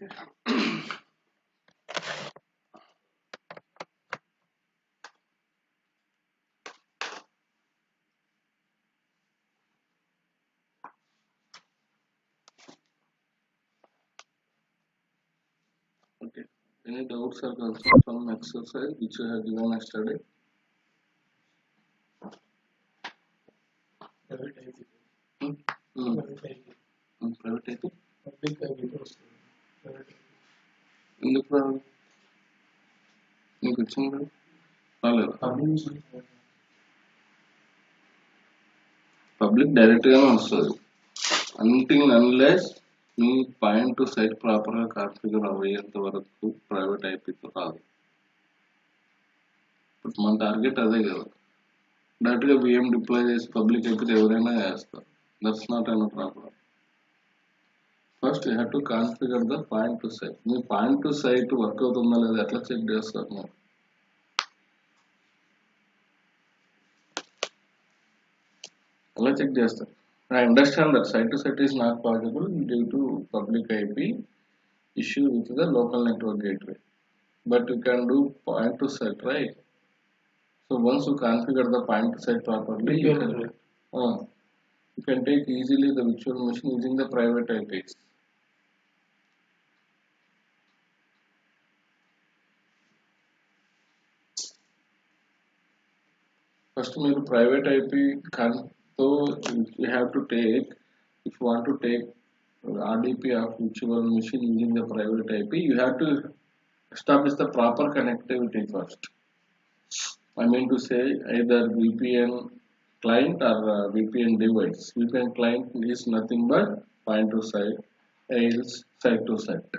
Okay. Okay. Any doubts or concerns from exercise which you have given yesterday? Private IP. Hmm? Hmm. Private IP. Private IP? Public IP was private IP. ఎందుకు రాదు? నీకు వచ్చింది కదా? రాలేదు. Public direct గానే వస్తుంది. Until unless మీ point to site proper గా కాన్ఫిగర్ అయ్యేంత వరకు ప్రైవేట్ ఐపీతో రాదు. బట్ మన టార్గెట్ అదే కదా. డైరెక్ట్ గా VM డిప్లాయ్ చేసి పబ్లిక్ ఐపీతో ఎవరైనా చేస్తారు. That's not an problem. First you have to configure the point to site. మీ పాయింట్ టు సైట్ వర్క్ అవుతుందా లేదా ఎట్లా చెక్ చేస్తారు మీరు? ఎలా చెక్ చేస్తారు? I understand that site to site is not possible due to public IP issue with the local network gateway. But you can do point to site, right? So once you configure the point to site properly, you can take easily the virtual machine using the private IPs. First, మీరు private IP so you have to take, if you want to take RDP of virtual machine using the private IP, you have to establish the proper connectivity first. I mean to say either VPN client or VPN device. VPN client is nothing but point to site, else site to site.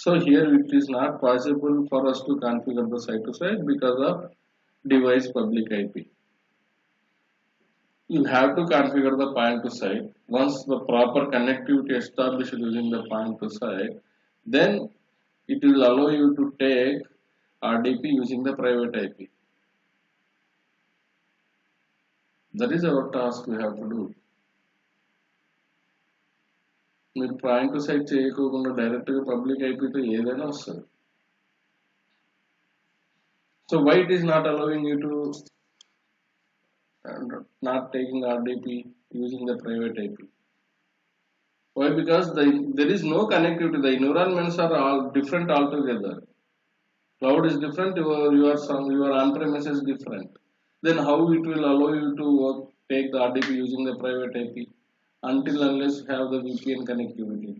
So here it is not possible for us to configure the site to site because of device public IP. You have to configure the point to site. Once the proper connectivity established using the point to site, then it will allow you to take RDP using the private IP. That is our task we have to do. మీరు point to site చేయకోకుండా డైరెక్ట్గా public ఐపీతో ఏదైనా వస్తుంది. So why it is not allowing you to not taking RDP using the private IP? Why? Because there is no connectivity. The environments are all different altogether. Cloud is different, your on-premise is different. Then how it will allow you to take the RDP using the private IP until unless you have the VPN connectivity?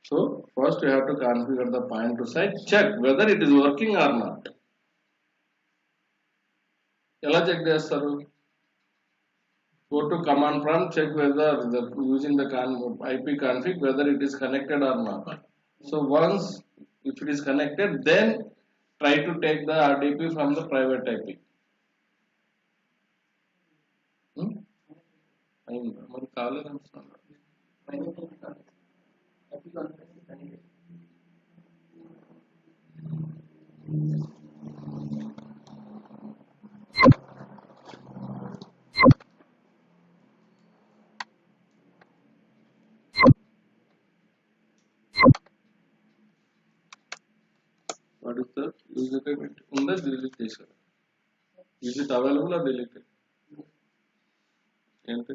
So first you have to configure the point to site, check whether it is working or not. ఎలా check చేస్తారు? Go to command prompt, check whether using the IP config whether it is connected or not. So once if it is connected, then try to take the RDP from the private IP. అయిందా? మరి కాలేదనుకున్నాను. What is the user payment? ఉందా delete చేశారు? Is it available or deleted? ఏంటి?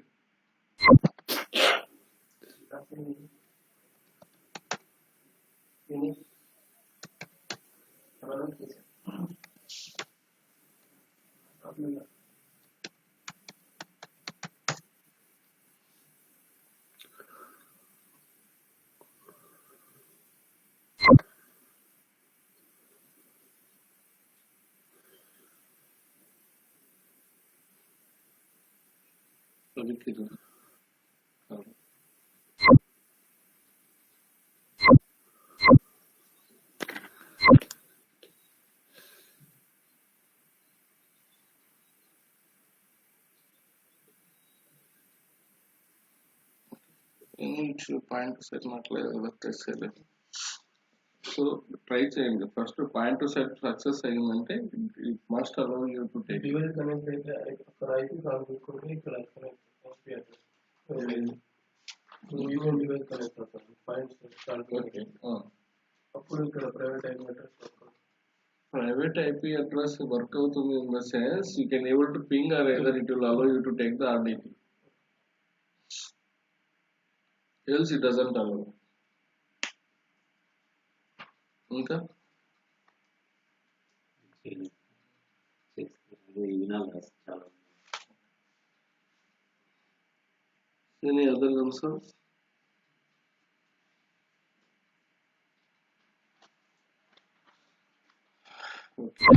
Point set నట్లేదు test చేయలేదు. So try చేయండి. First point to set success అయిందంటే it must allow you to take. Device connect అయితే అక్కడ IP కాల్ చేసుకుంటే ఇక్కడ యూనియన్ డివైస్ కనెక్ట్ అవుతారు పాయింట్స్ Okay. అప్పుడు ఇక్కడ private IP address Private IP address work out in the sense you can able to ping or either it will allow you to take the RDP. Else it doesn't allow. Okay. Any other concerns? Okay.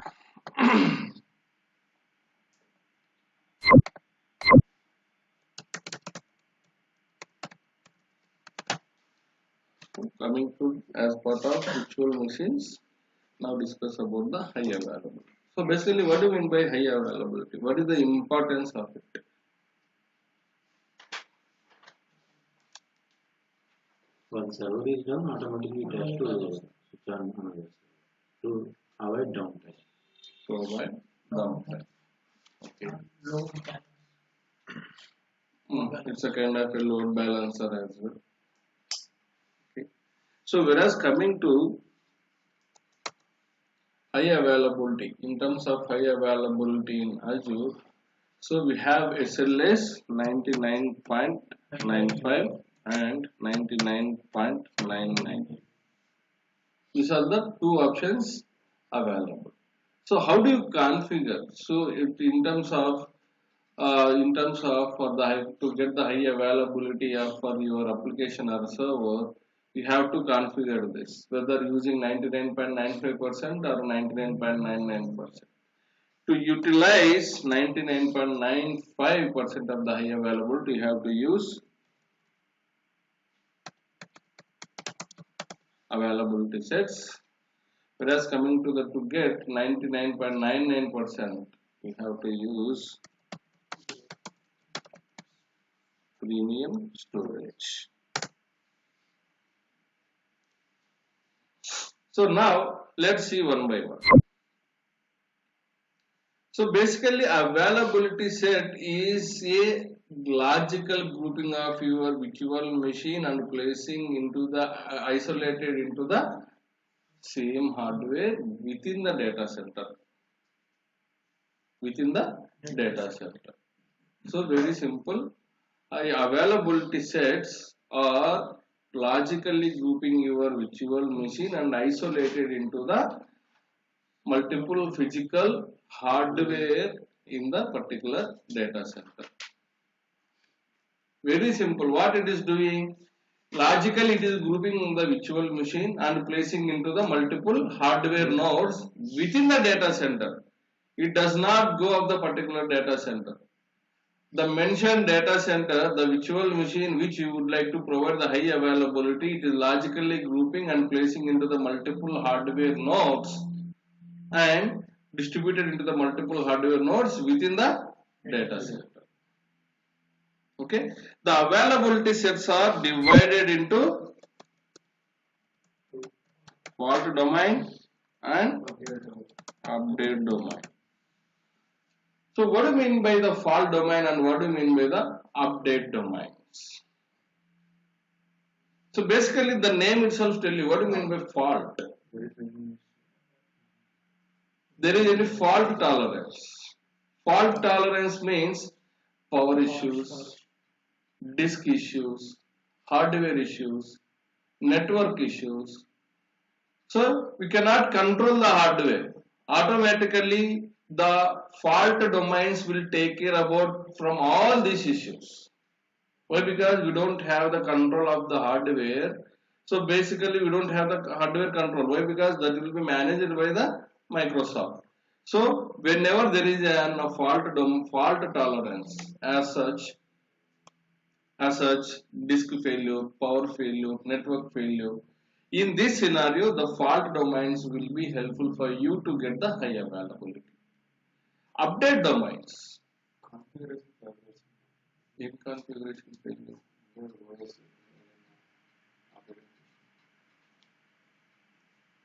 Coming to as part of virtual machines, now discuss about the high availability. So basically, what do you mean by high availability? What is the importance of it? When server is down, automatically it has to switch on another server to avoid downtime. To avoid downtime. Okay. It's a kind of a load balancer as well. Okay. So whereas coming to high availability, in terms of high availability in Azure, so we have SLS 99.95 and 99.99. These are the two options available. So how do you configure? So if in terms of for the to get the high availability of for your application or server, you have to configure this whether using 99.95% or 99.99%. To utilize 99.95% of the high availability, you have to use availability sets. Whereas coming to the to get 99.99%, you have to use premium storage. So now let's see one by one. So basically availability set is a logical grouping of your virtual machine and placing into the isolated into the same hardware within the data center. Within the data center. So very simple. Availability sets are logically grouping your virtual machine and isolated into the multiple physical hardware in the particular data center. Very simple. What it is doing? Logically, it is grouping the virtual machine and placing into the multiple hardware nodes within the data center. It does not go of the particular data center. The mentioned data center, the virtual machine which you would like to provide the high availability, it is logically grouping and placing into the multiple hardware nodes and distributed into the multiple hardware nodes within the data center. Okay, the availability sets are divided into fault domain and update domain. So what do you mean by the fault domain and what do you mean by the update domains? So basically the name itself tells you what do you mean by fault. There is any fault tolerance. Fault tolerance means power issues, disk issues, hardware issues, network issues. So we cannot control the hardware. Automatically the fault domains will take care about from all these issues. Why? Because we don't have the control of the hardware. So basically we don't have the hardware control. Why? Because that will be managed by the Microsoft. So whenever there is a fault tolerance as such disk failure, power failure, network failure, in this scenario the fault domains will be helpful for you to get the high availability. Update domains. In configuration failure.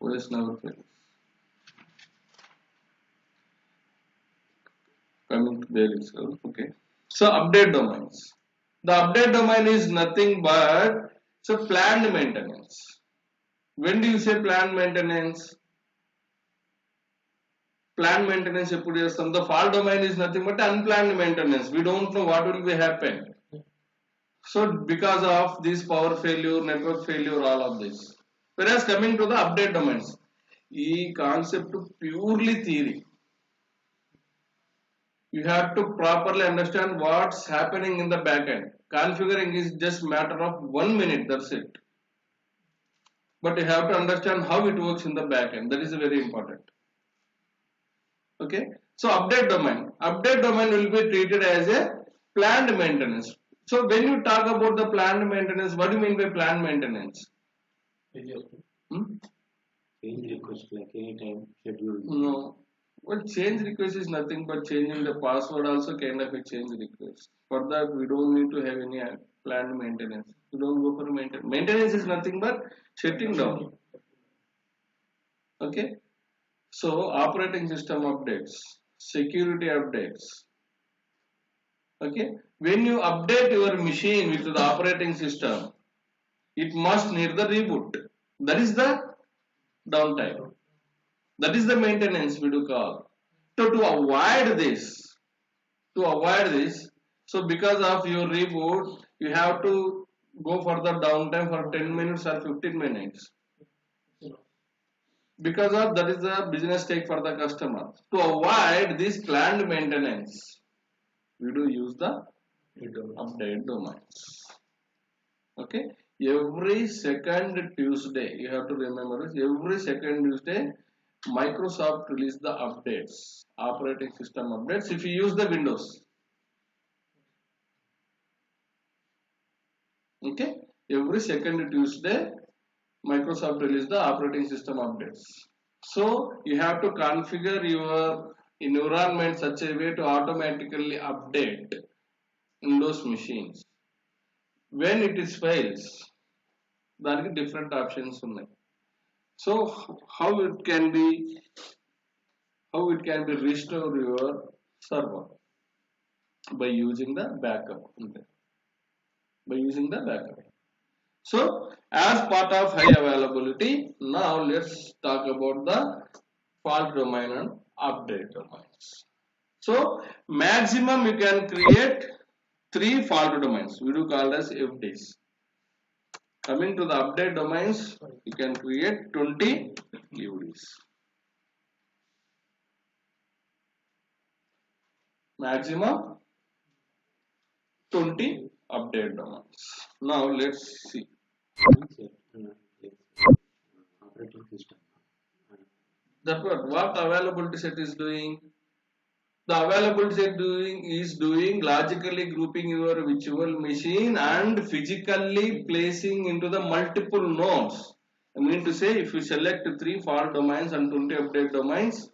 OS never fails. Coming to there itself. Okay. So update domains. The update domain is nothing but it's a planned maintenance. When do you say planned maintenance? Planned maintenance epudu chestam. The fault domain is nothing but unplanned maintenance. We don't know what will be happen. So because of this power failure, network failure, all of this. Whereas coming to the update domains, e concept purely theory. You have to properly understand what's happening in the backend. Configuring is just matter of 1 minute, that's it. But you have to understand how it works in the backend. That is very important. Okay. So update domain will be treated as a planned maintenance. So when you talk about the planned maintenance, what do you mean by planned maintenance? Change request like anytime scheduled. No. Well, change request is nothing but changing the password also kind of a change request. For that, we don't need to have any planned maintenance. We don't go for maintenance. Maintenance is nothing but shutting down. Okay. So operating system updates, security updates. Okay. When you update your machine with the operating system, it must need the reboot. That is the downtime. That is the maintenance we do call. So to avoid this, so because of your reboot, you have to go for the downtime for 10 minutes or 15 minutes. Because of that is the business take for the customer. To avoid this planned maintenance, we do use the update domains. Okay. Every second Tuesday, you have to remember this, every second Tuesday, Microsoft release the updates, operating system updates if you use the Windows. Okay. Every second Tuesday, Microsoft release the operating system updates. So you have to configure your environment such a way to automatically update Windows machines. When it is fails, దానికి different options ఉన్నాయి. So how it can be restore your server by using the backup. By using the backup. So as part of high availability, now let's talk about the fault domain and update domains. So maximum you can create 3 fault domains. We do call as FDs. Coming to the update domains, you can create 20 UDs. Maximum 20 update domains. Now let's see. Operating system. That's what availability set is doing. The availability set is doing logically grouping your virtual machine and physically placing into the multiple nodes. I mean to say, if you select 3 fault domains and 20 update domains,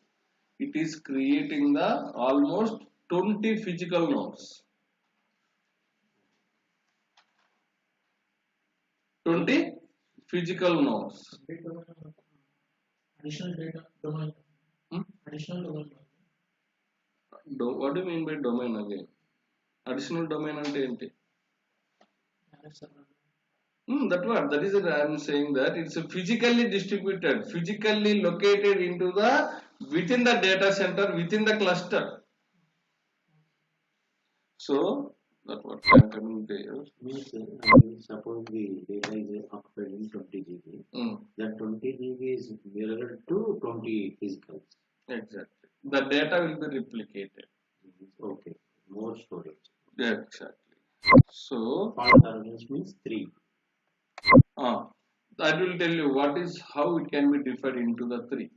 it is creating the almost 20 physical nodes. 20 physical nodes. Additional data domain. Additional domain. What do you mean by domain again? Additional domain ante enti? That is it. I am saying that it's a physically distributed, physically located into the within the data center, within the cluster. So that's what I am coming there. Means suppose the data is occupied in 20 GB. That 20 GB is mirrored to 20 physicals. Exactly. The data will be replicated. Okay. More storage. Exactly. So Fault tolerance means 3. I will tell you how it can be divided into the 3.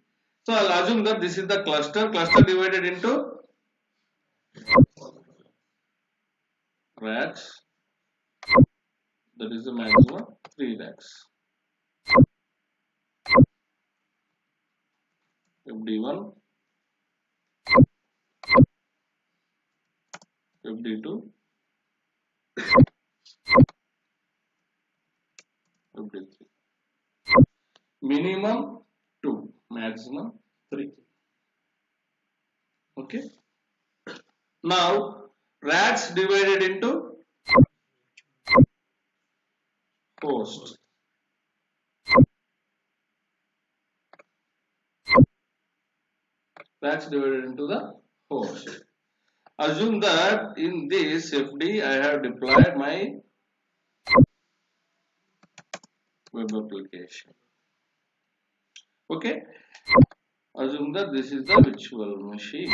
So I'll assume that this is the cluster divided into racks. That is the maximum 3 racks. FD1, FD2, FD3. Minimum 2, maximum 3. Okay. Now racks divided into host. Racks divided into the host. Assume that in this FD I have deployed my web application. Okay. Assume that this is the virtual machine.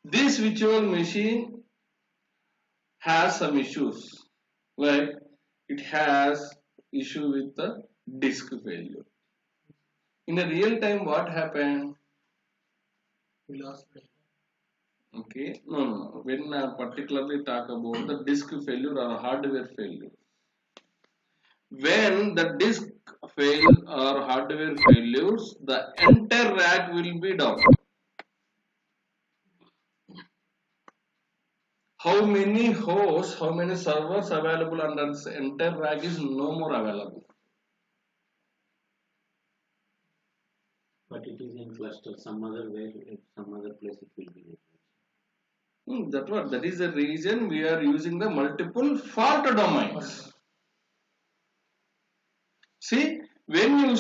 This virtual machine has some issues, like it has issue with the disk failure. In a real time, what happened? We lost data. Okay, no. When I particularly talk about the disk failure or hardware failure, when the disk fail or hardware failures, the entire rack will be down. How many hosts, how many servers available under this entire rack is no more available. But it is in cluster. Some other place it will be there. That is the reason we are using the multiple fault domains. See, when you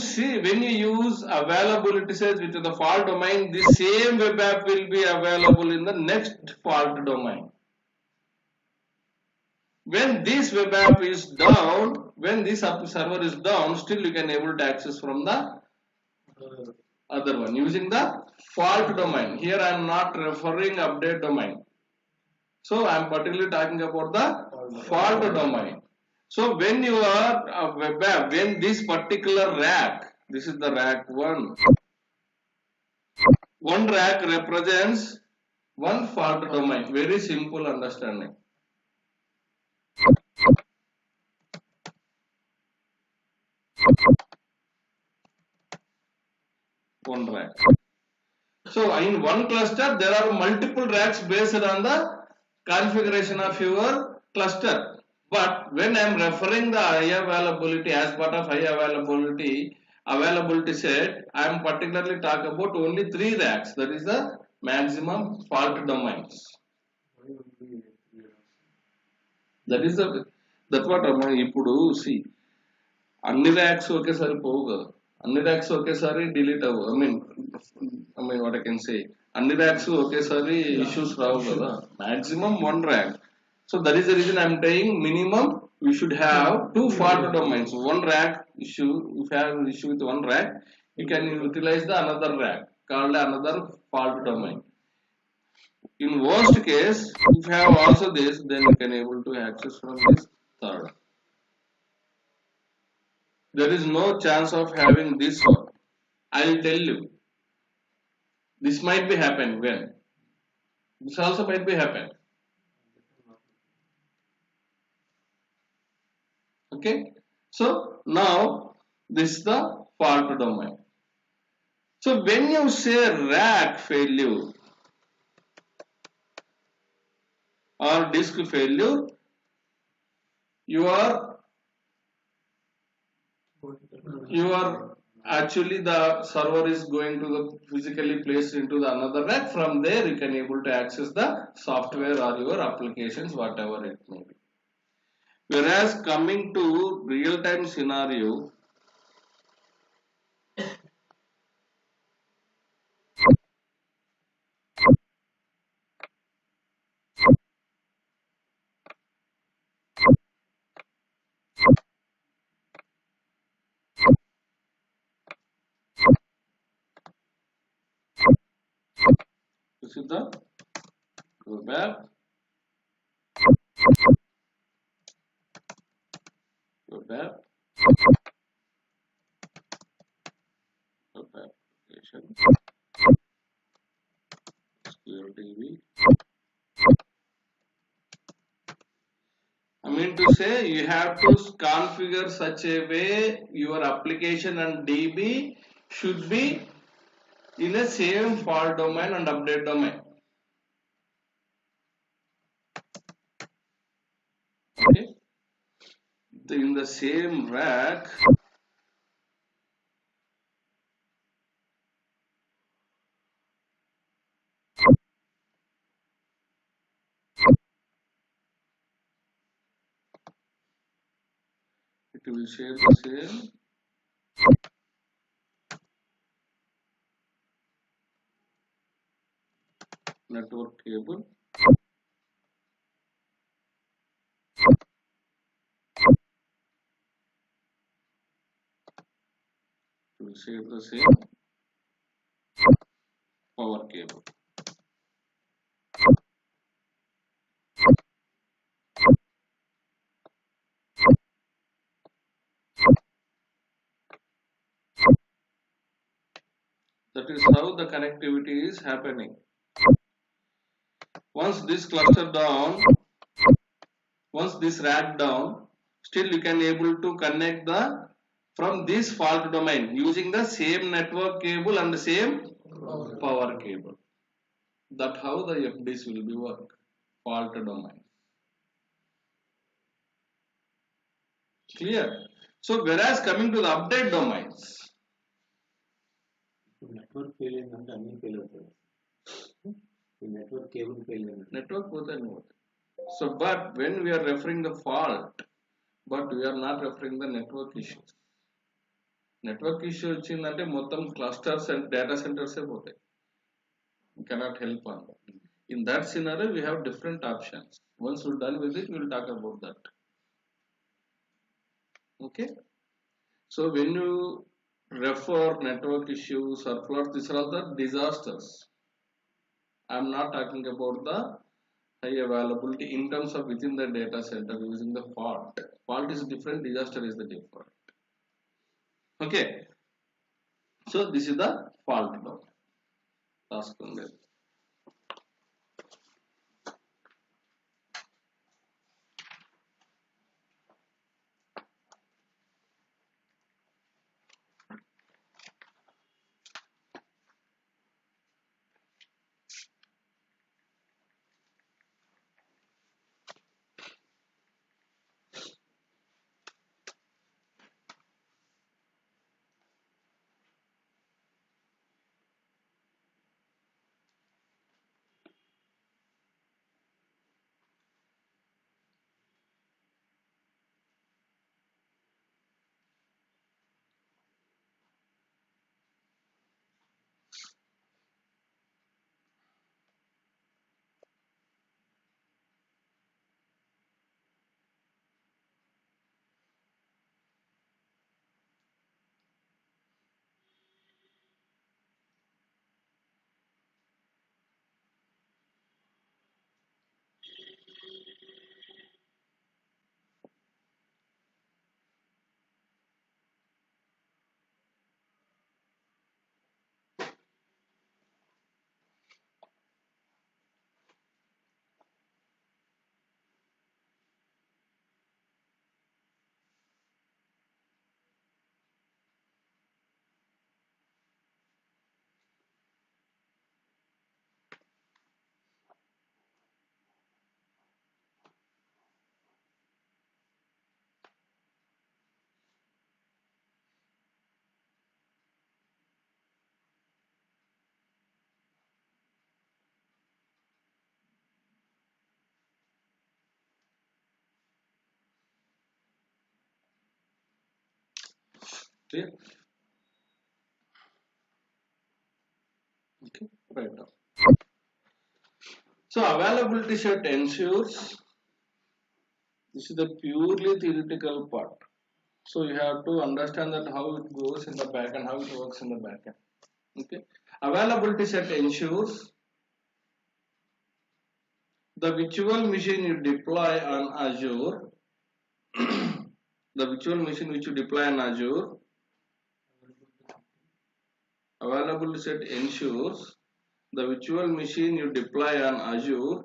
use availability says which is the fault domain, the same web app will be available in the next fault domain. When this web app is down, when this server is down, still you can able to access from the other one using the fault domain. Here I am not referring update domain. So I am particularly talking about the fault domain. So when you are a web app, when this particular rack, this is the rack 1. One rack represents one fault domain. Very simple understanding. One rack. So in one cluster, there are multiple racks based on the configuration of your cluster. But when I am referring the high availability as part of high availability set, I am particularly talking about only 3 racks. That is the maximum fault domains. That's what ఇప్పుడు see అన్ని racks ఒకేసారి పోవు కదా అన్ని racks ఒకేసారి delete అవ్వు I mean what I can say అన్ని racks ఒకేసారి ఇష్యూస్ రావు కదా maximum 1 rack so that is the reason I'm taking minimum we should have 2 fault domains. One rack issue, if you have an issue with one rack, you can utilize the another rack called another fault domain. In worst case, if you have also this, then you can able to access from this third. There is no chance of having this one. I will tell you. This might be happen when. This also might be happen. Okay. So now this is the fault domain. So when you say rack failure or disk failure, you are actually the server is going to the physically placed into the another rack. From there you can able to access the software or your applications, whatever it may be. Whereas coming to real-time scenario, this is the web app. Web app. Web application. SQL DB. I mean to say you have to configure such a way your application and DB should be in the same fault domain and update domain. Okay. In the same rack, will share the same network cable. We will share the same power cable. That is how the connectivity is happening. Once this cluster down, once this rack down, still you can able to connect the from this fault domain using the same network cable and the same power cable. That how the FDs will be work. Fault domain. Clear? So whereas coming to the update domains, network failure and any failure. The network cable failure. Network both and both. So but when we are referring the fault, but we are not referring the network issues. Network issue వచ్చిందంటే మొత్తం clusters and data centers పోతాయి. You cannot help on that. In that scenario, we have different options. Once we're done with it, we will talk about that. Okay. So when you refer network issues or floods, these are all the disasters. I am not talking about the high availability in terms of within the data center using the fault. Fault is different, disaster is the different. Okay. So this is the fault now. Task on that. Clear? Okay, right now. So availability set ensures, this is the purely theoretical part. So you have to understand that how it goes in the back end, how it works in the back end. Okay. Availability set ensures the virtual machine you deploy on Azure, the virtual machine which you deploy on Azure, availability set ensures the virtual machine you deploy on Azure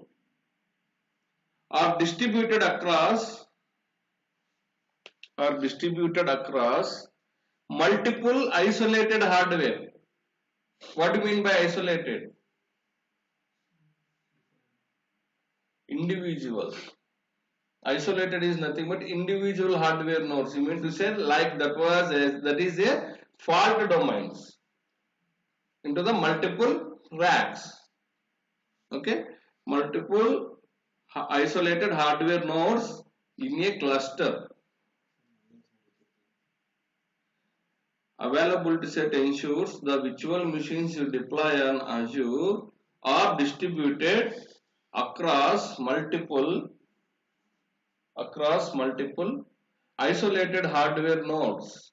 are distributed across multiple isolated hardware. What do you mean by isolated? Individual. Isolated is nothing but individual hardware nodes. You mean to say like that is a fault domains into the multiple racks. Okay, multiple isolated hardware nodes in a cluster. Availability set ensures the virtual machines you deploy on Azure are distributed across multiple isolated hardware nodes.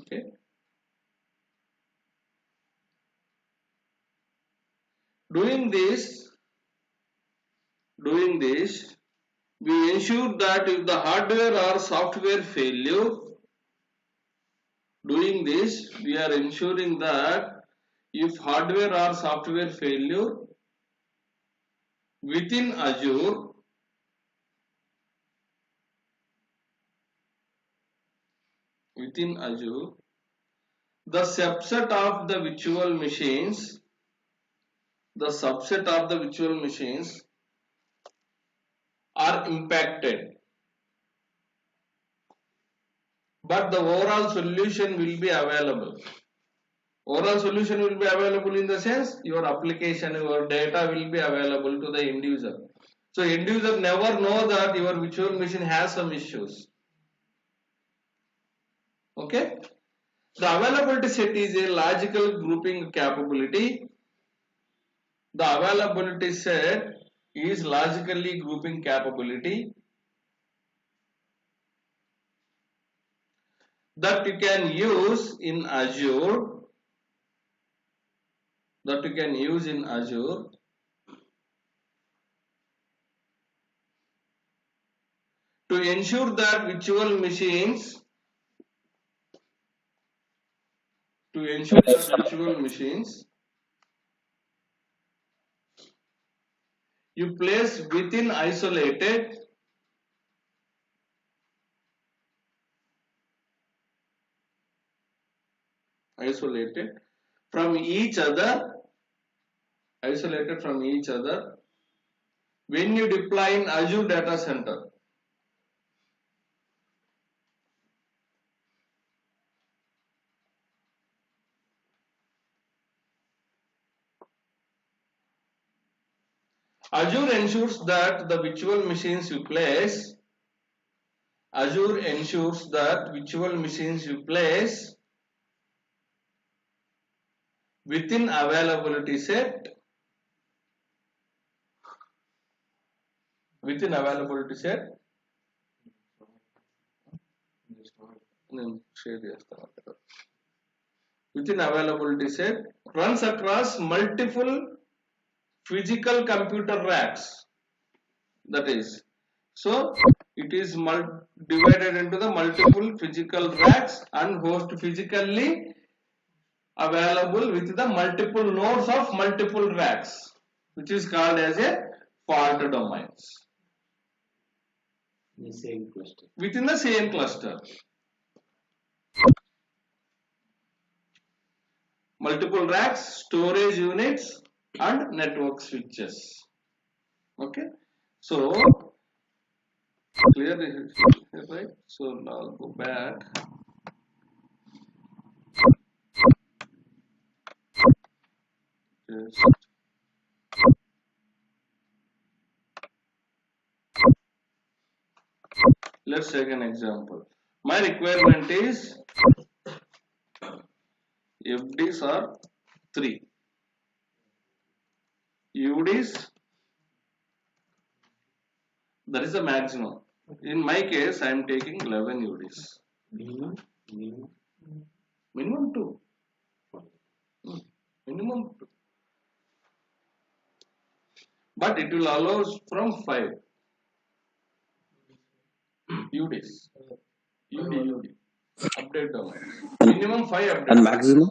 Okay. Doing this, we ensure that if the hardware or software failure, doing this, we are ensuring that if hardware or software failure within Azure, the subset of the virtual machines, are impacted, but the overall solution will be available. Overall solution will be available in the sense your application, your data will be available to the end user. So end user never know that your virtual machine has some issues. Okay. The availability set is a logical grouping capability. The availability set is logically grouping capability that you can use in Azure, to ensure that virtual machines you place within isolated from each other when you deploy in Azure data center. Azure ensures that the virtual machines you place within availability set runs across multiple physical computer racks. That is, so it is divided into the multiple physical racks and host physically available with the multiple nodes of multiple racks, which is called as a fault domains. Within the same cluster. Multiple racks, storage units and network switches. Okay. So clear this, right? So now go back. Just let's take an example. My requirement is FDs are 3, UDs, that is the maximum. In my case, I am taking 11 UDs. Minimum 2. Minimum 2. But it will allow from 5 UDs. UD. Update domain. Minimum 5 update. And maximum?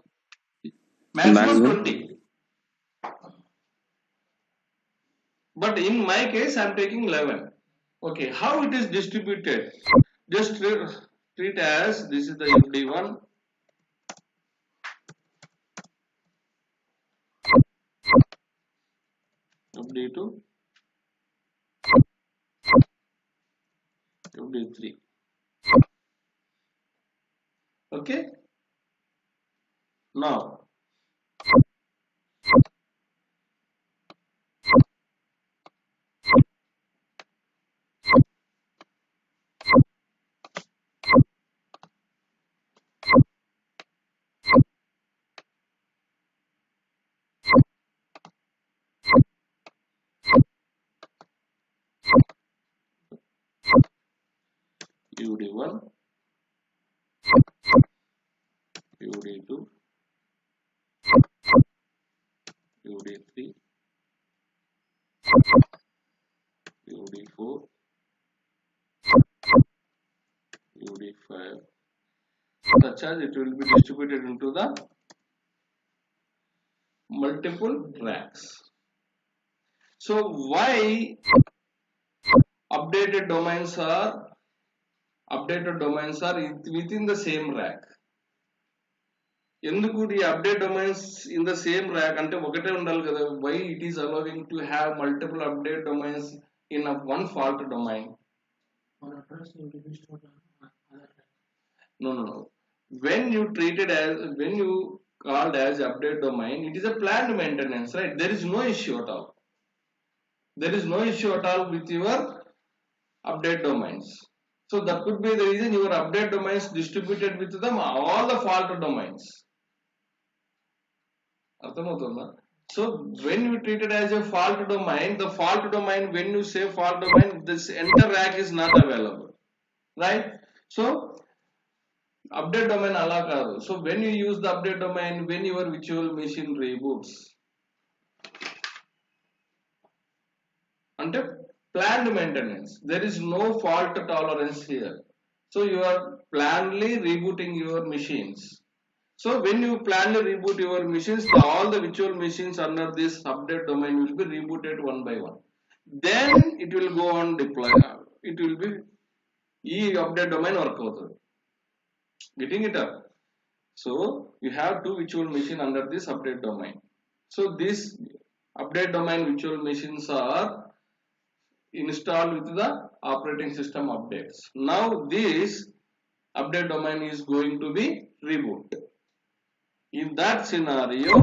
Maximum 20. But in my case, I am taking 11. Okay, how it is distributed? Just treat as this is the FD1. FD2. FD3. Okay. Now UD1, UD2, UD3, UD4, UD5, such as it will be distributed into the multiple racks. So why updated domains are within the same rack? ఎందుకు the update domains in the same rack అంటే ఒకటే ఉండాలి కదా? Why it is allowing to have multiple update domains in a one fault domain? No. When you called as update domain, it is a planned maintenance, right? There is no issue at all. There is no issue at all with your update domains. So that could be the reason your update domains distributed with them all the fault domains. So when you treat it as a fault domain, the fault domain, when you say fault domain, this entire rack is not available, right? So update domain ala kaadu. So when you use the update domain, when your virtual machine reboots, ante planned maintenance, there is no fault tolerance here. So you are plannedly rebooting your machines. So when you planly reboot your machines, all the virtual machines under this update domain will be rebooted one by one. Then it will go on deploy. It will be update domain work అవుతుంది. Getting it up? So you have two virtual machines under this update domain. So this update domain virtual machines are installed with the operating system updates. Now this update domain is going to be rebooted. In that scenario,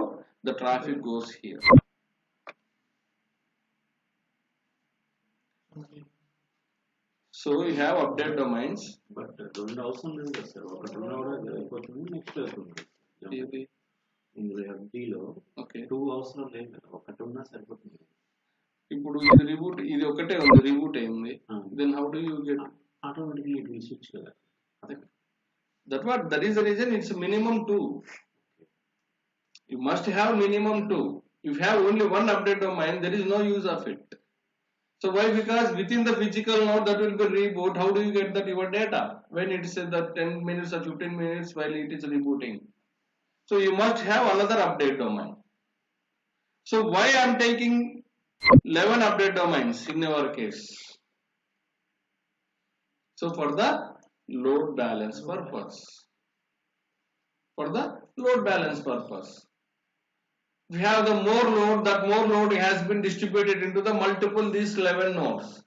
the traffic goes here. So you have update domains. But రెండు అవసరం లేదు కదా sir, ఒకటి ఉన్నా కూడా అయిపోతుంది, next అవుతుంది. ఇందులో FDలో టూ అవసరం లేదు కదా, ఒకటి ఉన్నా సరిపోతుంది. ఇప్పుడు ఇది రిబూట్, ఇది ఒకటే ఉంది, రిబూట్ అయింది. Then how do you get? Automatically it will switch కదా. That is the reason it's minimum 2. You must have minimum 2. If you have only one update domain, there is no use of it. So why? Because within the physical node that will be reboot, how do you get that your data when it says that 10 minutes or 15 minutes while it is rebooting? So you must have another update domain. So why I am taking 11 update domains in our case? So for the load balance purpose. For the load balance purpose. We have the more load, that more load has been distributed into the multiple these 11 nodes.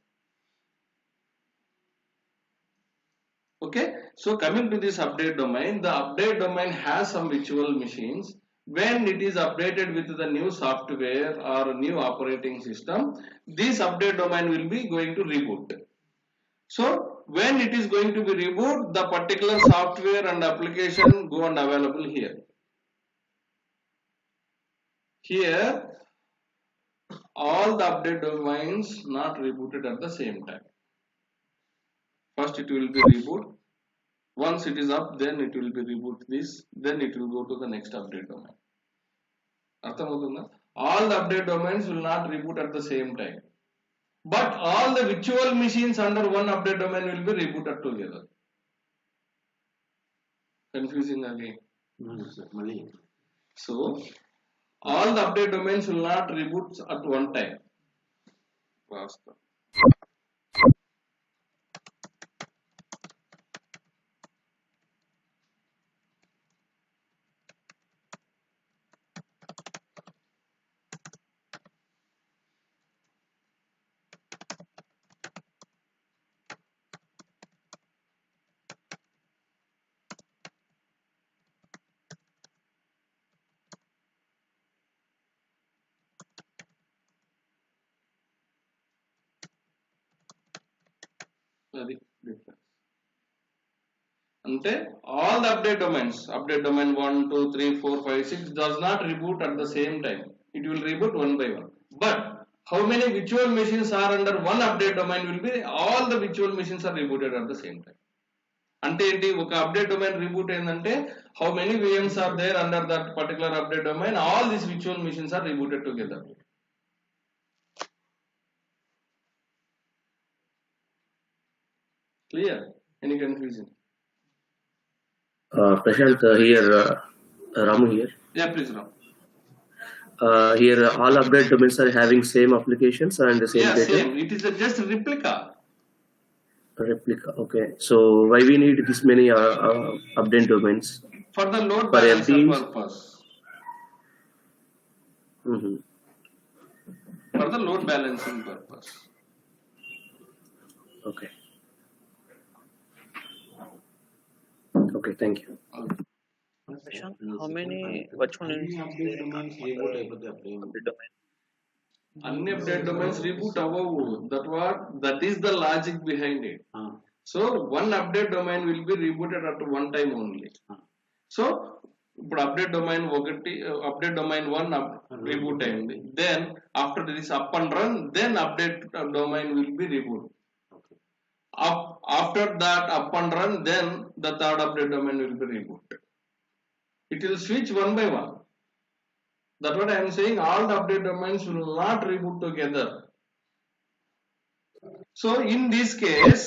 Okay, so coming to this update domain, the update domain has some virtual machines. When it is updated with the new software or new operating system, this update domain will be going to reboot. So when it is going to be reboot, the particular software and application go and available here. Here, all the update domains not rebooted at the same time. First it will be reboot. Once it is up, then it will be reboot this. Then it will go to the next update domain. All the update domains will not reboot at the same time. But all the virtual machines under one update domain will be rebooted together. Confusing again. So all the update domains will not reboot at one time. Very different. Ante all the update domains, update domain 1, 2, 3, 4, 5, 6 does not reboot at the same time. It will reboot one by one. But how many virtual machines are under one update domain will be all the virtual machines are rebooted at the same time. అంటే ఏంటి, ఒక update domain reboot అయిందంటే how many VMs are there under that particular update domain, all these virtual machines are rebooted together. Clear? Any confusion? Prashant, here, Ramu here. Yeah, please, Ram. Here, all update domains are having same applications and the same Yeah, data. same. It is just a replica. Replica. Okay. So why we need this many update domains? For the load For balancer FDs? purpose. Mm-hmm. For the load balancing purpose. Okay. Okay. Thank you. Okay. Prashant, how many virtual update domains reboot అయిపోతే అప్పుడు ఏం domain? Any update domains reboot అవ్వవు. That is the logic behind it. So one update domain will be rebooted at one time only. So ఇప్పుడు update domain ఒకటి, update domain 1 reboot అయింది, then after this up and run, then update domain will be reboot. After that up and run, then the third update domain will be reboot. It will switch one by one. That's what I am saying. All the update domains will not reboot together. So in this case,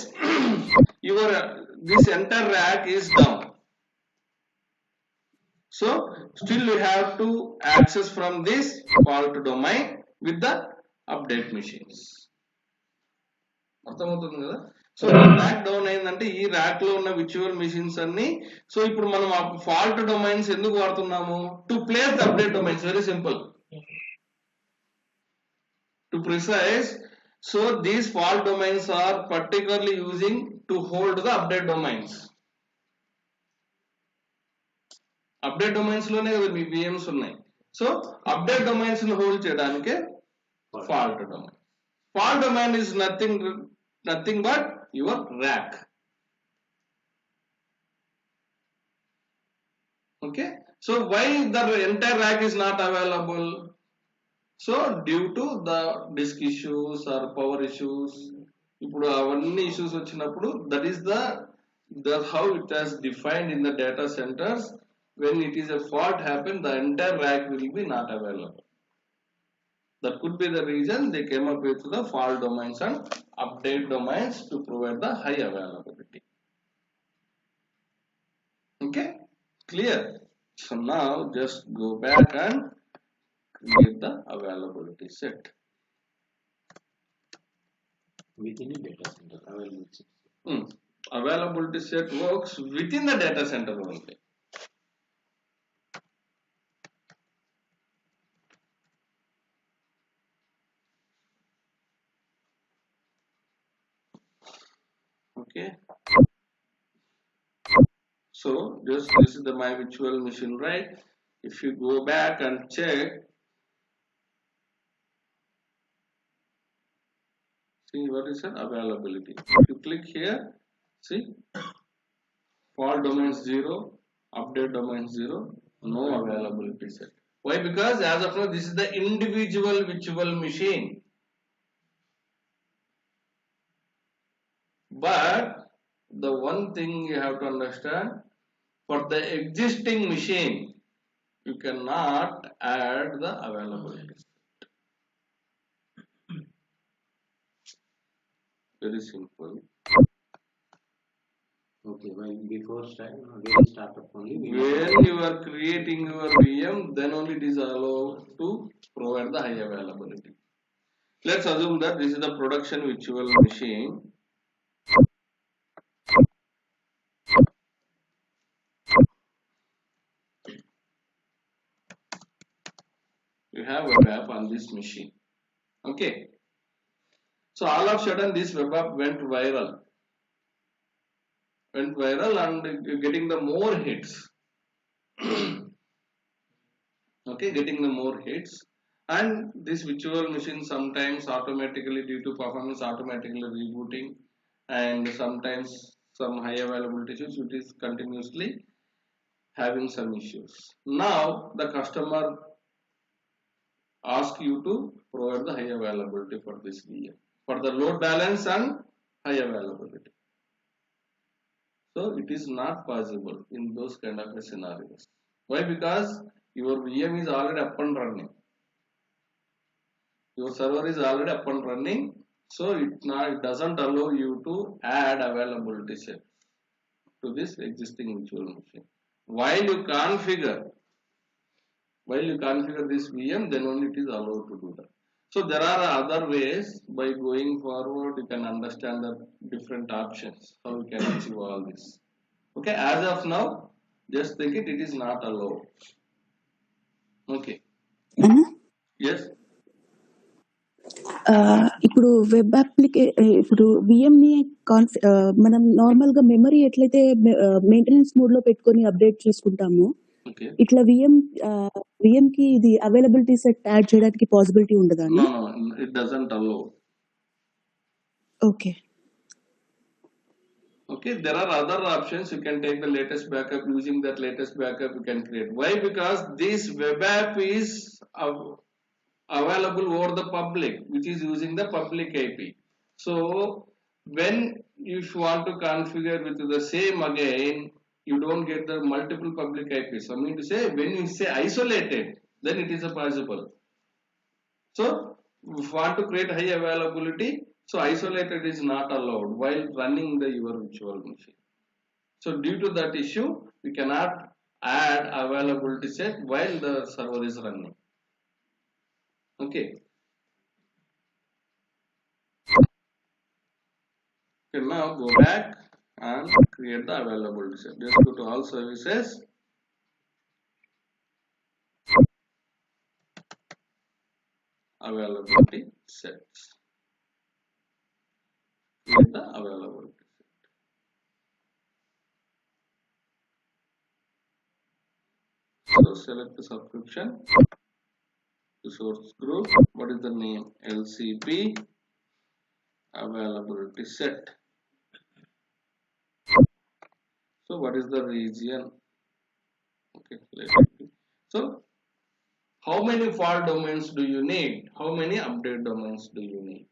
this entire rack is down. So still you have to access from this fault domain with the update machines. అర్థమవుతుంది కదా? So rack down అయిందంటే ఈ rack లో ఉన్న virtual machines అన్ని, so ఇప్పుడు మనం ఆ ఫాల్ట్ డొమైన్స్ ఎందుకు వాడుతున్నాము? To place the update domains. Very simple. To precise, so these fault domains are particularly using to hold the update domains. Update domains లోనే కదా మీ VMs ఉన్నాయి. సో అప్డేట్ డొమైన్స్ ని హోల్డ్ చేయడానికే fault domain. Fault domain is nothing but your rack. Okay, so why the entire rack is not available? So due to the disk issues or power issues, ఇప్పుడు అవన్నీ issues వచ్చినప్పుడు, that is the how it has defined in the data centers. When it is a fault happen, the entire rack will be not available. That could be the reason they came up with the fault domains and update domains to provide the high availability. Okay, clear? So now just go back and create the availability set. within a data center availability. Availability set works within the data center only. Okay, so just this is the my virtual machine, right? If you go back and check, see what is the availability. If you click here, see fault domain 0, update domain 0, no availability set. Why? Because as of now this is the individual virtual machine. But the one thing you have to understand, for the existing machine, you cannot add the availability. Very simple. Okay, well before again startup only. When you are creating your VM, then only it is allowed to provide the high availability. Let's assume that this is the production virtual machine. You have a web app on this machine. Okay, so all of a sudden this web app went viral and getting the more hits. Okay, getting the more hits, and this virtual machine sometimes automatically, due to performance, automatically rebooting, and sometimes some high availability issues, it is continuously having some issues. Now the customer ask you to provide the high availability for this VM, for the load balance and high availability. So So it is not possible in those kind of a scenarios. Why? Because your VM is already up and running. Your server is already up and running, so it doesn't allow you to add availability set to this existing virtual machine. While you configure this VM, then only it is allowed to do that. So there are other ways. By going forward, you can understand the different options how you can achieve all this. Okay, as of now, just think it is not allowed. Okay. Yes. ఇప్పుడు web ఇప్పుడు VM ని మనం normal గా memory ఎట్లయితే maintenance mode లో పెట్టుకొని update చేసుకుంటాము, ఇట్లా విఎం కి ఇది అవైలబిలిటీ సెట్ యాడ్ చేయడానికి పాసిబిలిటీ ఉండదా? No, it doesn't allow. Okay. Okay, there are other options. You can take the latest backup. Using that latest backup, you can create. Why? Because this web app is available over the public, which is using the public IP. So when if you want to configure with the same again, you don't get the multiple public IPs. I mean to say, when you say isolated, then it is a possible. So if you want to create high availability, so isolated is not allowed while running your virtual machine. So due to that issue, we cannot add availability set while the server is running. Okay. Okay, now go back and create the availability set. Just go to all services. Availability sets. Create the availability set. So select the subscription. The source group. What is the name? LCP availability set. So what is the region? Okay, so how many fault domains do you need? How many update domains do you need?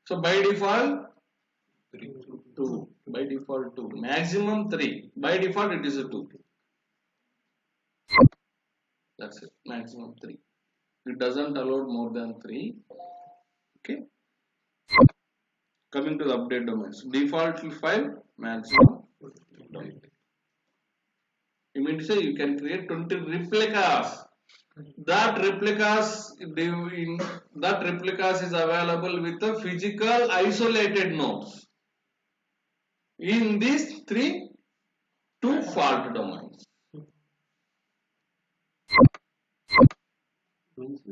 So by default 2. By default 2. Maximum 3. By default it is a 2. That's it. Maximum 3. It doesn't allow more than 3. Okay. Coming to the update domains. Default 5. Maximum 20. You mean to say you can create 20 replicas. That replicas is available with the physical isolated nodes in these 2 fault domains.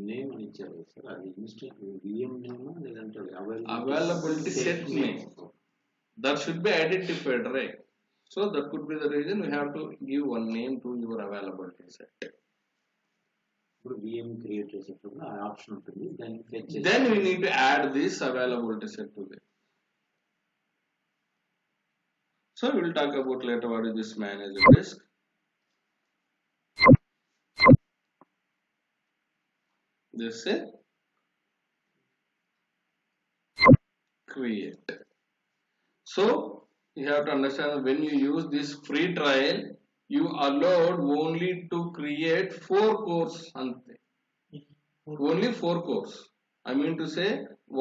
Name అని ఇచ్చారు sir, అది instant VM name లేదంటే availability set name. That should be identified, right? So that could be the reason we have to give one name to your availability set. ఇప్పుడు VM create చేసేటప్పుడు ఆ option ఉంటుంది, దాన్ని fetch చేసి Then we need to add this availability set to it. So we will talk about later what is this manager disk. This is create. So you have to understand when you use this free trial, you allowed only to create 4 cores ante. Only 4 cores. I mean to say,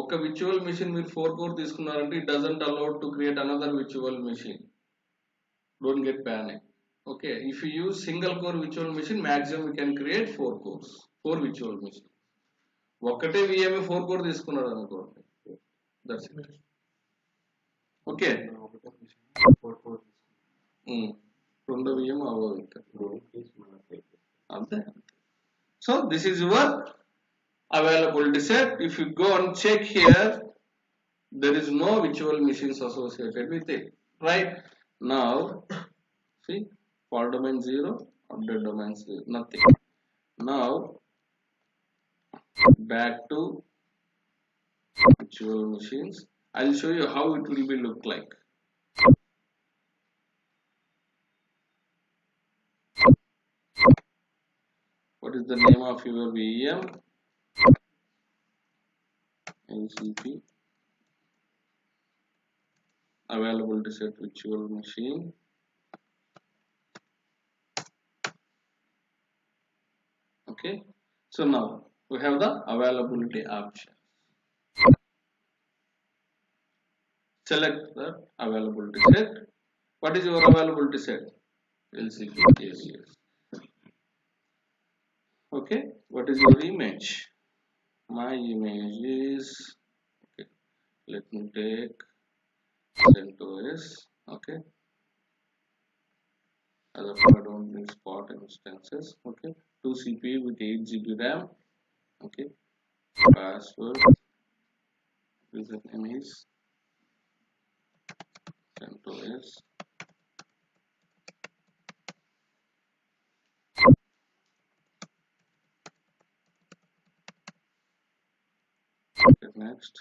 oka virtual machine with 4 cores తీసుకున్నారంటే it doesn't allow to create another virtual machine. Don't get panic. Okay, if you use single core virtual machine, maximum we can create 4 cores, 4 virtual machine. ఒకటే VM 4 core తీసుకున్నాడు అనుకోండి. That's it. Okay. From the VM avadu. So this is your availability set. If you go and check here, there is no virtual machines associated with it. Right? Now, see, fault domain 0, update domain 0, nothing. Now, back to virtual machines. I'll show you how it will be look like. What is the name of your VM? LCP availability set virtual machine. Okay, so now we have the availability option. Select the availability set. What is your availability set? LCP alias. Okay, what is your image? My image is, okay, let me take CentOS. Okay, as of now I don't need spot instances. Okay, 2 CPU with 8 GB RAM. Okay, password, username is CentOS. Okay, next.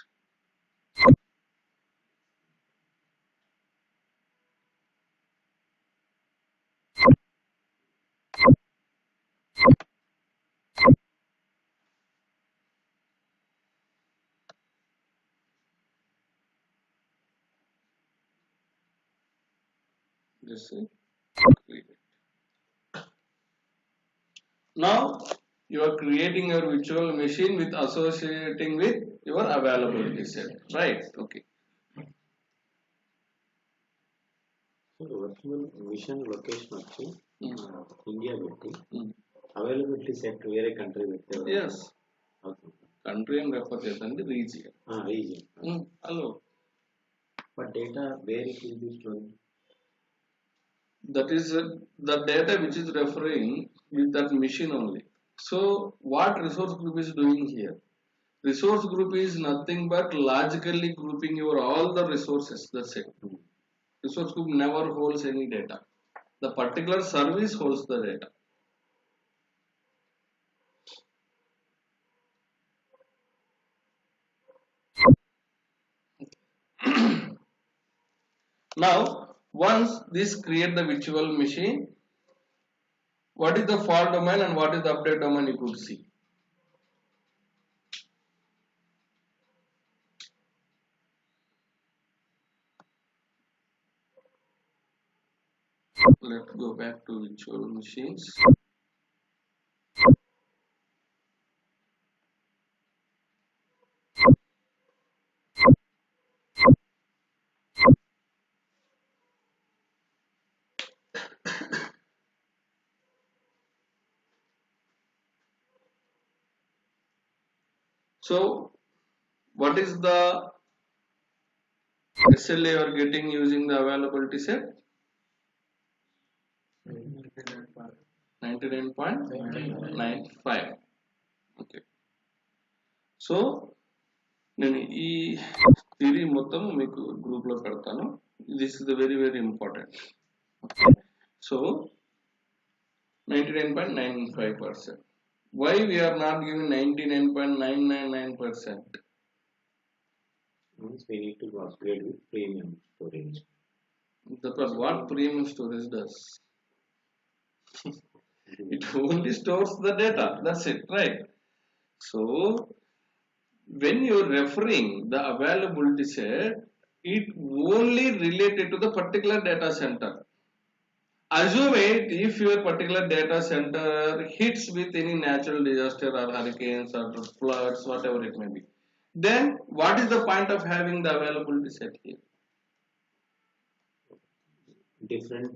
Just say create. Now you are creating your virtual machine with associating with your availability set, right? Okay. So virtual mission location వచ్చి India పెట్టి availability set వేరే country పెట్టారు. Yes. Country and refer చేయండి region. Region. Hello. But data where it will be stored? That is the data which is referring with that machine only. So what resource group is doing here? Resource group is nothing but logically grouping your all the resources. That's it. Resource group never holds any data. The particular service holds the data. Now, once this create the virtual machine, what is the fault domain and what is the update domain you could see. Let's go back to virtual machines. So, what is the SLA you are getting using the availability set? 99.95. Okay. So, నేను ఈ theory మొత్తం మీకు group లో పెడతాను. This is the very very important. So 99.95%. Why we are not giving 99.999%? Means we need to upgrade with premium storage. Because what premium storage does? It only stores the data. That's it, right? So when you're referring the availability set, it only related to the particular data center. Assume it if your particular data center hits with any natural disaster or hurricanes or floods, whatever it may be. Then what is the point of having the availability set here? Different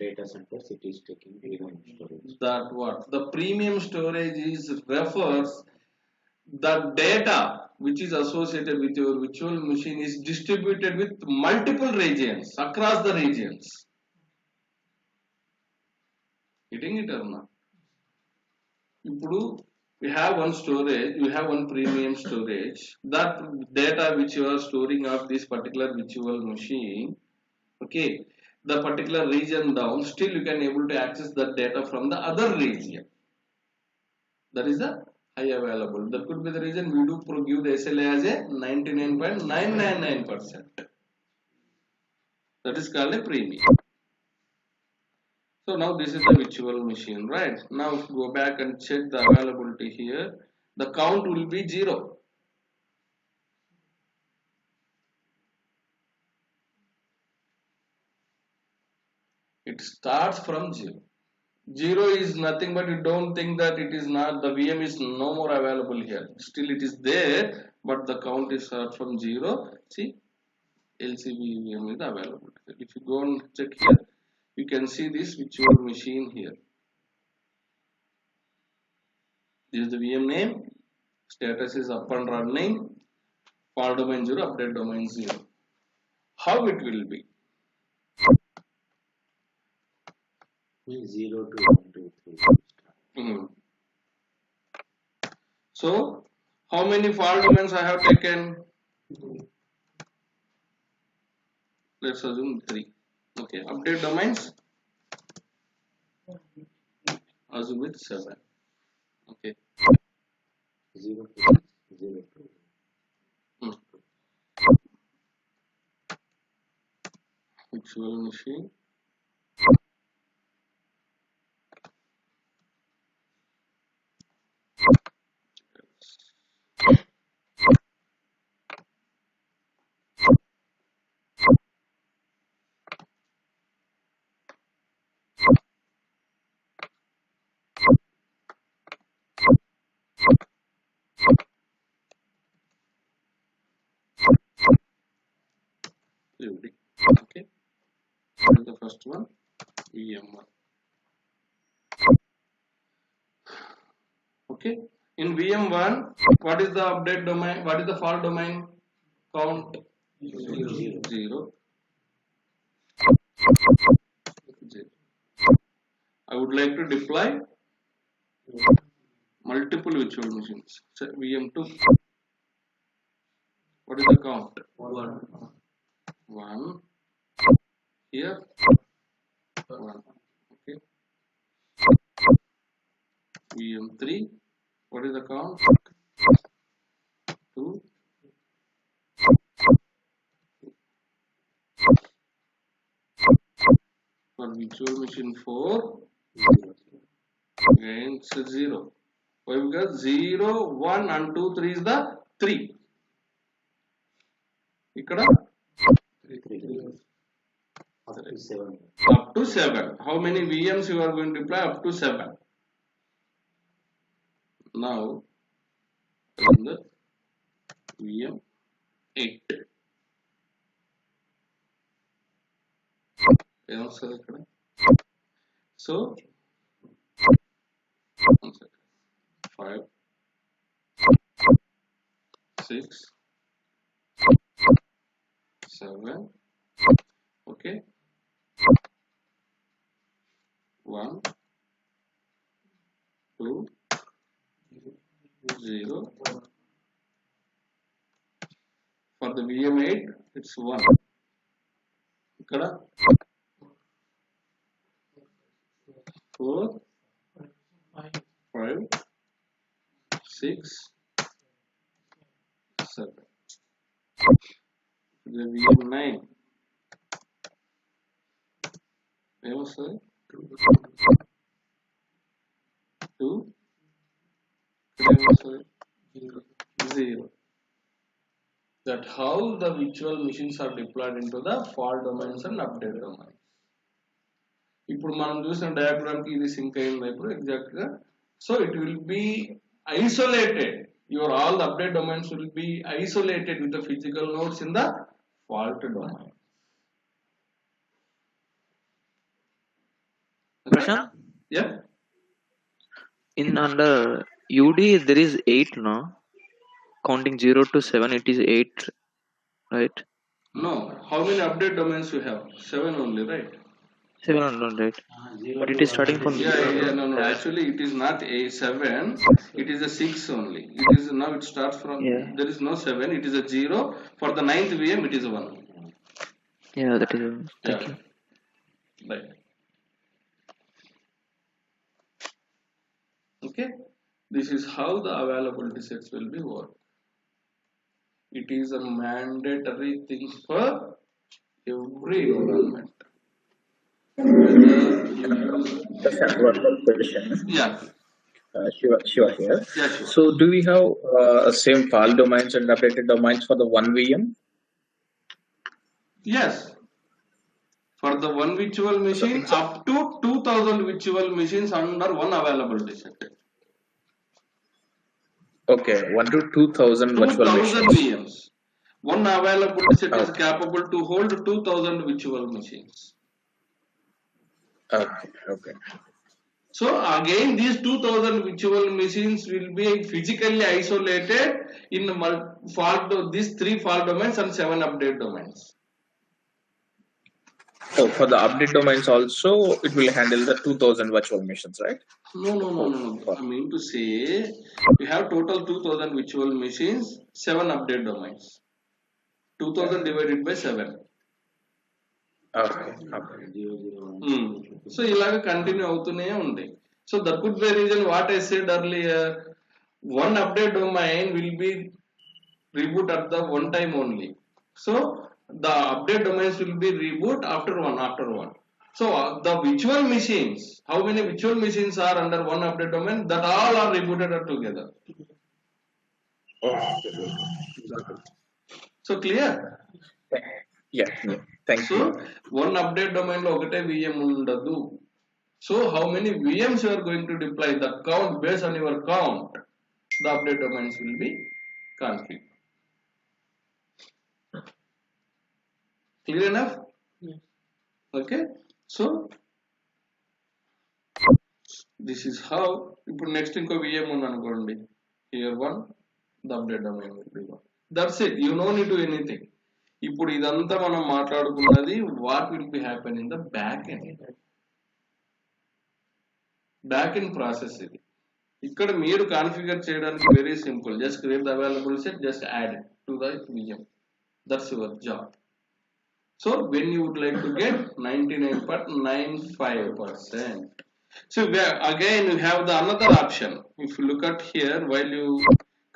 data centers it is taking premium storage. That what? The premium storage is refers the data which is associated with your virtual machine is distributed with multiple regions across the regions. Getting it or not? ఇప్పుడు we have one storage, you have one premium storage. That data which you are storing of this particular virtual machine, okay, the particular region down, still you can able to access that data from the other region. That is the high available. That could be the reason we do give the SLA as a 99.999%. That is called a premium. So now this is the virtual machine, right? Now if you go back and check the availability here, the count will be 0. It starts from 0. 0 is nothing but you don't think that it is not, the VM is no more available here. Still it is there, but the count is from 0. See, LCB VM is available. If you go and check here, you can see this virtual machine here. This is the VM name, status is up and running, fault domain 0, update domain 0. How it will be? 0 to 1, 2, 3. So, how many fault domains I have taken? Let's assume 3. Okay, update domains. Assume with 7. Okay. 0 to 0 to. Virtual machine. Okay, this is the first one, VM1. Okay, in VM1, what is the update domain? What is the fault domain? Count 0. I would like to deploy multiple virtual machines. So VM2. What is the count? 1. Here 1. Okay. VM3. What is the count? 2. For virtual machine 4, again it's 0. Why? Because 0, 1 and 2, 3 is the 3. Ikkada? 3. Up to 7. Up to 7. How many VMs you are going to deploy? Up to 7. Now, in the VM 8. So, 5, 6, 7. Okay. 1, 2, 0. For the VM8, it's 1. Ikkada 4, 5, 6, 7. The VM9. Sir? 2. 0. That how the virtual machines are deployed into the fault domains and update domains. ఇప్పుడు మనం చూసిన diagram కి ఇది sync అయింది ఇప్పుడు exact గా. So it will be isolated. Your all the update domains will be isolated with the physical nodes in the fault domain. Prashant? Yeah. In under UD there is 8 now. Counting 0 to 7, it is 8, right? No. How many update domains you have? 7 only, right? 7 only, right? But it is starting from No. Actually, it is not a 7. It is a 6 only. It is now. It starts from. Yeah. There is no 7. It is a 0. For the 9th VM, it is 1. Yeah, that is. Thank you. Right. Okay. This is how the availability sets will be worked. It is a mandatory thing for every environment. Yeah. Sure here. Yeah, sure. So do we have same file domains and updated domains for the one VM? Yes. For the one virtual machine, up to 2000 virtual machines under one availability set. Okay, 1 to 2000 virtual 2000 machines. VMs. One availability set is capable to hold 2000 virtual machines. Okay. So again, these 2000 virtual machines will be physically isolated in these 3 fault domains and 7 update domains. So for the update domains also, it will handle the 2000 virtual machines, right? No. I mean to say, we have total 2000 virtual machines, 7 update domains. 2000 divided by 7. Okay. So ilaga continue avutune undi. So that could be a reason what I said earlier. One update domain will be reboot at the one time only. So the update domains will be reboot after one. So the virtual machines, how many virtual machines are under one update domain? That all are rebooted together. So clear? Yeah. Thank you. So one update domain lo okate VM undadu. So how many VMs you are going to deploy? The count based on your count, the update domains will be configured. Clear enough? Yes. Okay. So this is how. Next inko VM undanukondi. Here one, the update domain will be one. That's it. You don't need to do anything. ఇప్పుడు ఇదంతా మనం మాట్లాడుకున్నది what will be happen in the back end process ఇది. ఇక్కడ మీరు configure చేయడానికి very simple. Just create the available set, just add it to the VM. That's your job. So when you would like to get 99.95%. So again you have the another option. If you look at here, while you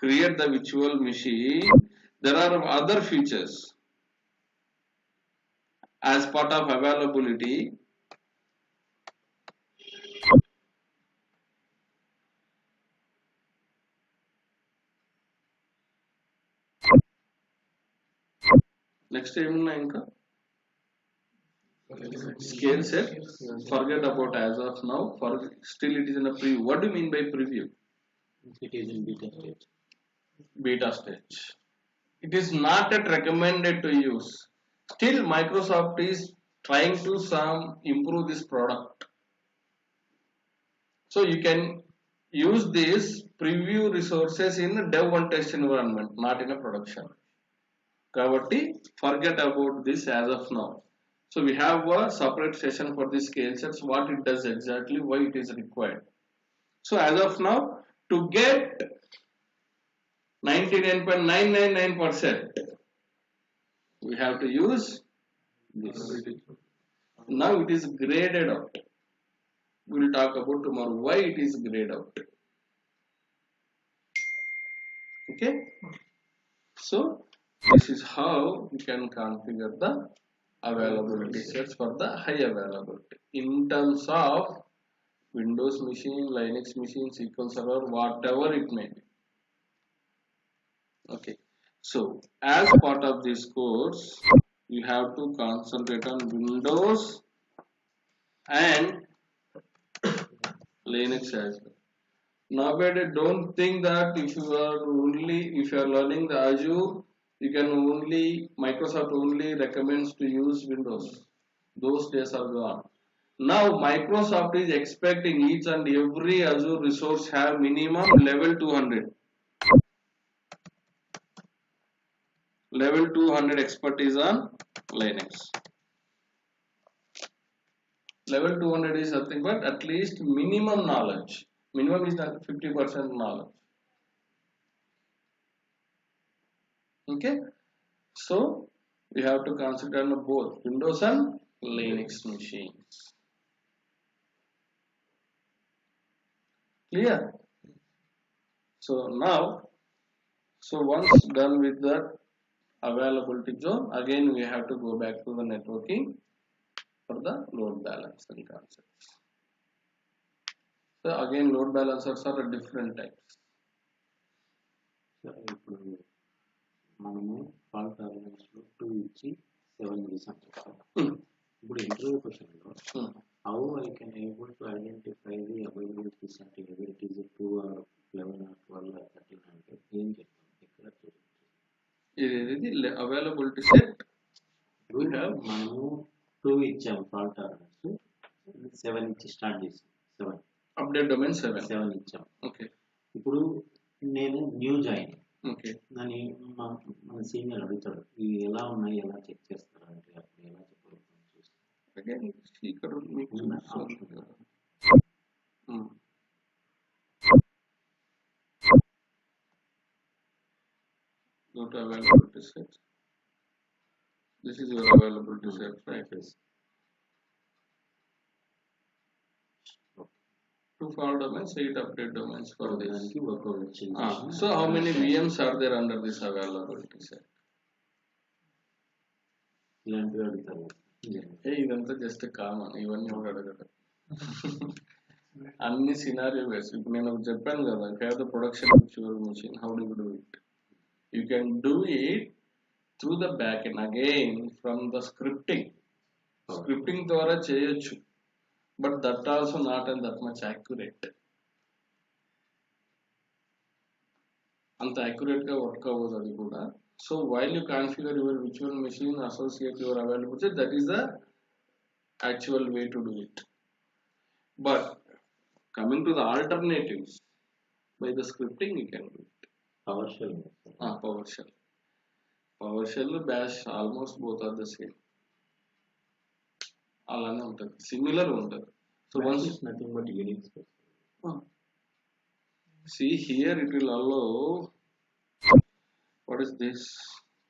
create the virtual machine, there are other features. As part of availability, next ఏమున్నా ఇంకా scale set, forget about as of now, still it is in a preview. What do you mean by preview? It is in Beta stage. It is not yet recommended to use. Still Microsoft is trying to improve this product. So you can use these preview resources in dev and test environment, not in a production. Kabatti, forget about this as of now. So we have a separate session for the scale sets, what it does exactly, why it is required. So as of now, to get 99.999%, we have to use this. Now it is graded out. We will talk about tomorrow why it is graded out. Okay? So this is how you can configure the availability sets for the high availability in terms of Windows machine, Linux machine, SQL Server, whatever it may be. Okay, so as part of this course, you have to concentrate on Windows and Linux as well. Nowadays, don't think that if you are learning the Azure, you can Microsoft only recommends to use Windows. Those days are gone. Now Microsoft is expecting each and every Azure resource have minimum level 200. Level 200 expertise on Linux. Level 200 is nothing but at least minimum knowledge. Minimum is not 50% knowledge. Okay, so we have to consider both Windows and Linux machines. Clear? So now, once done with that availability zone, again we have to go back to the networking for the load balancing concepts. So again, load balancers are different types. ఇప్పుడు మనము fault tolerance 2 ఇచ్చి 7 చేసాం. ఇప్పుడు interview క్వశ్చన్లో how I can able to identify the availability percentage, whether it is a 2 or 11 or 12 or 13 అంటే ఏం చెప్తాం ఇక్కడ ఇది అవైలబిలిటీ సెట్ we have మనము 2 ఇచ్చాం ఫాల్ట్ టాలరెన్స్ 7 ఇచ్చి స్టార్ట్ చేసాం 7 అప్డేట్ డొమైన్ 7 ఇచ్చాం. ఓకే ఇప్పుడు నేను న్యూ జాయిన్ ఓకే దాన్ని మన సీనియర్ అడుగుతాడు ఇవి ఎలా ఉన్నాయి ఎలా చెక్ చేస్తారు అంటే అప్పుడు ఎలా చెప్పగలుగుతాం చూస్తాం. అగైన్ ఇక్కడ మీకు go to availability set. This is your availability set, right? Two file domains, 8 update domains for this. So how many VMs are there under this availability set? Hey, ఇదంతా జస్ట్ కామన్, ఇవన్నీ ఒక అడగదు. అన్ని scenario వేస్. ఇప్పుడు నేను చెప్పాను కదా, if you have the production virtual machine, how do you do it? You can do it through the backend again from the scripting. Scripting ద్వారా చేయొచ్చు, but that also not and that much accurate. అంత accurate గా work అవ్వదు అది కూడా. So while you configure your virtual machine, associate your availability, that is the actual way to do it. But coming to the alternatives, by the scripting you can do it. PowerShell. PowerShell. PowerShell, Bash, almost both are the same. అలానే ఉంటుంది, similar ఉంటుంది. So once is nothing but Unix. See here, it will allow, what is this,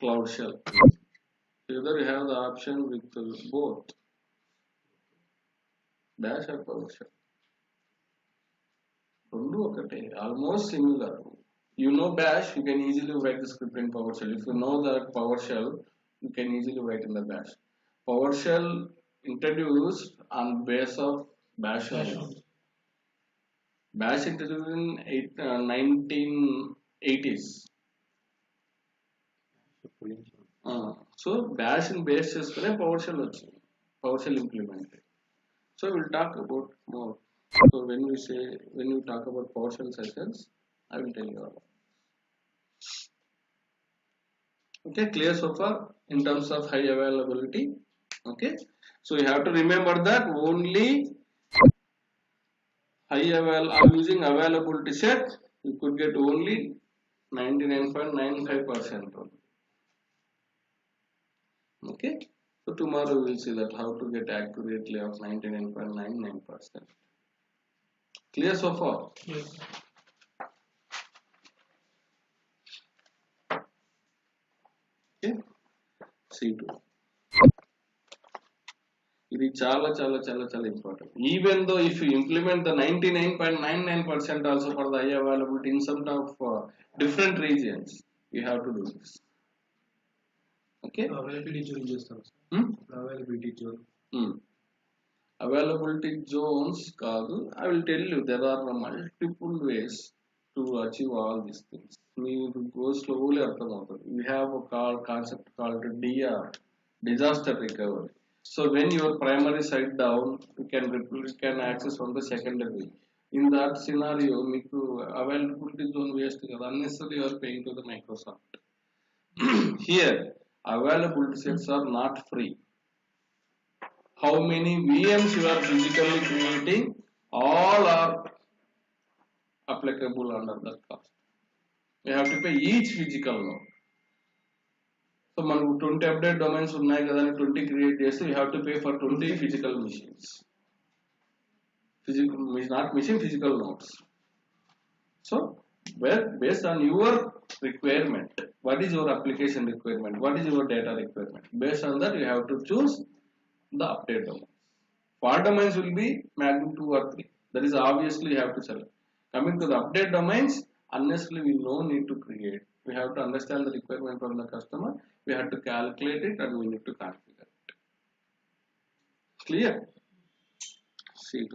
Cloud Shell. Either you have the option with both Bash or PowerShell. రెండు ఒకటే, almost similar. You know Bash, you can easily write the script in PowerShell. If you know that PowerShell, you can easily write in the Bash. PowerShell introduced on base of Bash. Bash introduced in 1980s. So Bash in base చేసుకునే PowerShell వచ్చింది, PowerShell implemented. So we'll talk about more. So when we talk about PowerShell sessions, I will tell you all. Okay, clear so far in terms of high availability? Okay, so you have to remember that only I'm using availability set, you could get only 99.95%. Okay, so tomorrow we will see that how to get accurately of 99.99%. Clear so far? Yes. Okay, C2. ఇది చాలా చాలా చాలా చాలా important. Even though if you implement the 99.99% also for the high availability in some of different regions, you have to do this. Okay. Availability zone చేస్తాం. Availability zone. Availability zones కాదు. I will tell you there are multiple ways to achieve all these things. మీరు go slowly అర్థమవుతుంది. We have a concept called DR, disaster recovery. So when your primary site down, you can access on the secondary. In that scenario, మీకు availability zone waste కదా, unnecessarily you are paying to the Microsoft. Here, availability sets are not free. How many VMs you are physically creating, all are applicable under that cost. You have to pay each physical node. So మనకు 20 update domains ఉన్నాయి కదా అని 20 create చేస్తే you have to pay for 20 physical machines. Physical nodes. So based on your requirement, what is your application requirement, what is your data requirement, based on that you have to choose the update domains. Fault domains will be maximum 2 or 3. That is obviously you have to select. Coming to the update domains, unnecessarily we no need to create. We have to understand the requirement from the customer. We have to calculate it and we need to configure it. Clear? C2.